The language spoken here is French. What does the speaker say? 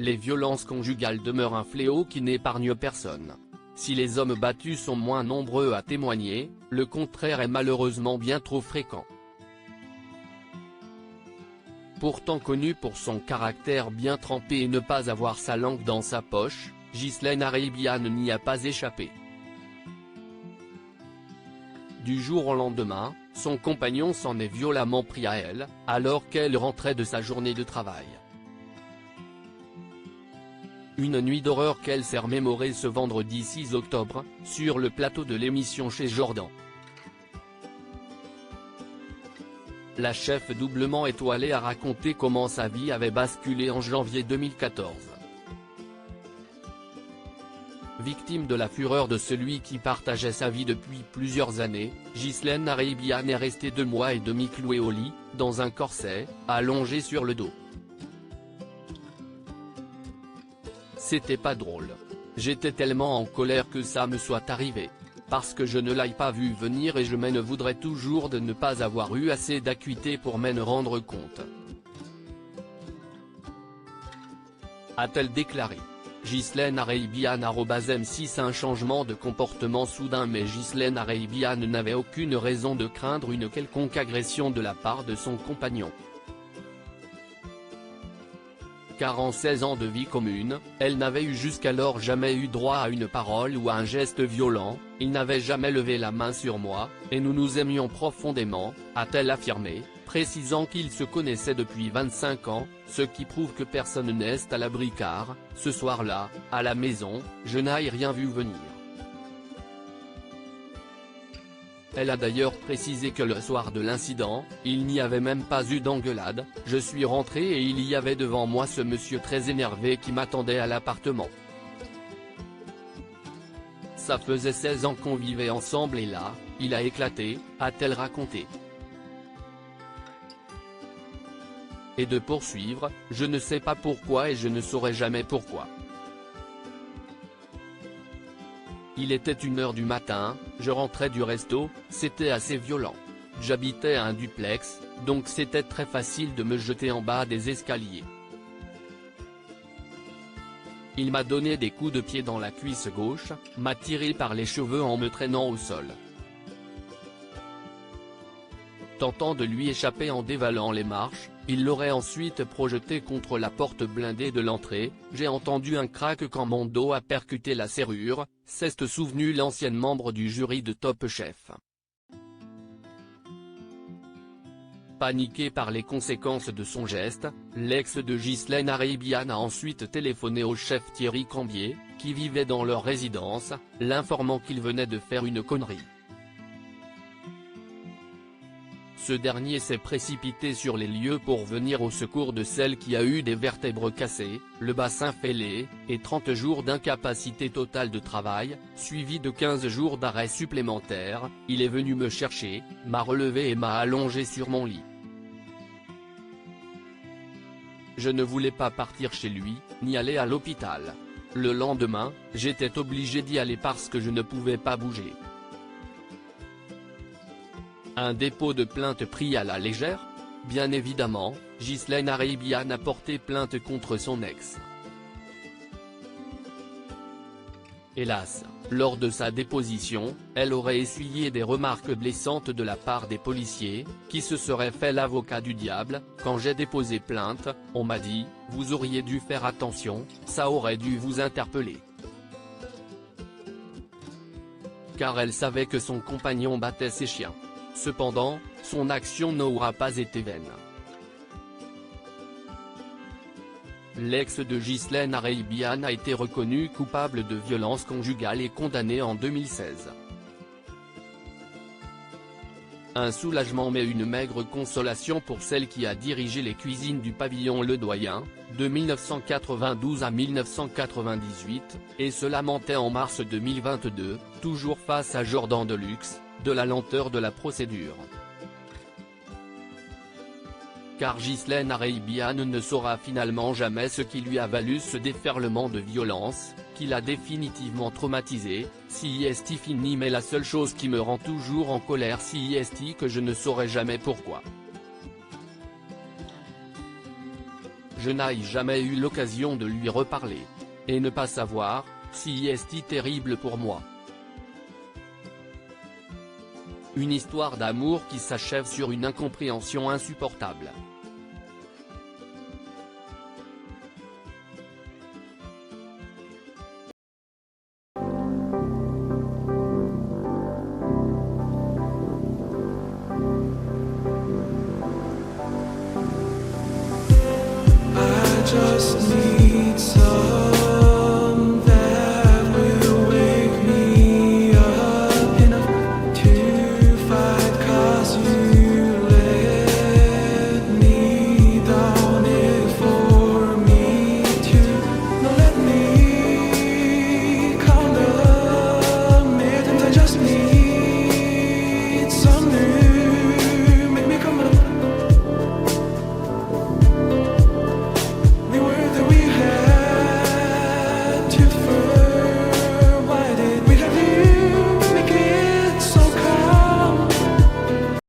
Les violences conjugales demeurent un fléau qui n'épargne personne. Si les hommes battus sont moins nombreux à témoigner, le contraire est malheureusement bien trop fréquent. Pourtant connue pour son caractère bien trempé et ne pas avoir sa langue dans sa poche, Ghislaine Areibiane n'y a pas échappé. Du jour au lendemain, son compagnon s'en est violemment pris à elle, alors qu'elle rentrait de sa journée de travail. Une nuit d'horreur qu'elle s'est remémorée ce vendredi 6 octobre, sur le plateau de l'émission Chez Jordan. La chef doublement étoilée a raconté comment sa vie avait basculé en janvier 2014. Victime de la fureur de celui qui partageait sa vie depuis plusieurs années, Ghislaine Areibiane est restée 2 mois et demi clouée au lit, dans un corset, allongée sur le dos. C'était pas drôle. J'étais tellement en colère que ça me soit arrivé. Parce que je ne l'ai pas vu venir et je me voudrais toujours de ne pas avoir eu assez d'acuité pour m'en rendre compte. A-t-elle déclaré. Ghislaine Areibiane @M6 Un changement de comportement soudain. Mais Ghislaine Areibiane n'avait aucune raison de craindre une quelconque agression de la part de son compagnon. Car en 16 ans de vie commune, elle n'avait eu jusqu'alors jamais eu droit à une parole ou à un geste violent, il n'avait jamais levé la main sur moi, et nous nous aimions profondément, a-t-elle affirmé, précisant qu'ils se connaissaient depuis 25 ans, ce qui prouve que personne n'est à l'abri car, ce soir-là, à la maison, je n'ai rien vu venir. Elle a d'ailleurs précisé que le soir de l'incident, il n'y avait même pas eu d'engueulade, je suis rentré et il y avait devant moi ce monsieur très énervé qui m'attendait à l'appartement. Ça faisait 16 ans qu'on vivait ensemble et là, il a éclaté, a-t-elle raconté. Et de poursuivre, je ne sais pas pourquoi et je ne saurai jamais pourquoi. Il était 1h du matin, je rentrais du resto, c'était assez violent. J'habitais à un duplex, donc c'était très facile de me jeter en bas des escaliers. Il m'a donné des coups de pied dans la cuisse gauche, m'a tiré par les cheveux en me traînant au sol. Tentant de lui échapper en dévalant les marches, il l'aurait ensuite projeté contre la porte blindée de l'entrée, j'ai entendu un craque quand mon dos a percuté la serrure, s'est souvenu l'ancienne membre du jury de Top Chef. Paniqué par les conséquences de son geste, l'ex de Ghislaine Areibiane a ensuite téléphoné au chef Thierry Cambier, qui vivait dans leur résidence, l'informant qu'il venait de faire une connerie. Ce dernier s'est précipité sur les lieux pour venir au secours de celle qui a eu des vertèbres cassées, le bassin fêlé, et 30 jours d'incapacité totale de travail, suivi de 15 jours d'arrêt supplémentaires. Il est venu me chercher, m'a relevé et m'a allongé sur mon lit. Je ne voulais pas partir chez lui, ni aller à l'hôpital. Le lendemain, j'étais obligé d'y aller parce que je ne pouvais pas bouger. Un dépôt de plainte pris à la légère? Bien évidemment, Ghislaine Areibiane a porté plainte contre son ex. Hélas, lors de sa déposition, elle aurait essuyé des remarques blessantes de la part des policiers, qui se seraient fait l'avocat du diable. Quand j'ai déposé plainte, on m'a dit, vous auriez dû faire attention, ça aurait dû vous interpeller. Car elle savait que son compagnon battait ses chiens. Cependant, son action n'aura pas été vaine. L'ex de Ghislaine Areibiane a été reconnu coupable de violences conjugales et condamné en 2016. Un soulagement mais une maigre consolation pour celle qui a dirigé les cuisines du pavillon Le Doyen, de 1992 à 1998, et se lamentait en mars 2022, toujours face à Jordan Deluxe, de la lenteur de la procédure. Car Ghislaine Areibiane ne saura finalement jamais ce qui lui a valu ce déferlement de violence, qui l'a définitivement traumatisé. CIST fini. Mais la seule chose qui me rend toujours en colère CIST que je ne saurai jamais pourquoi. je n'ai jamais eu l'occasion de lui reparler. Et ne pas savoir, si est terrible pour moi. Une histoire d'amour qui s'achève sur une incompréhension insupportable. I just need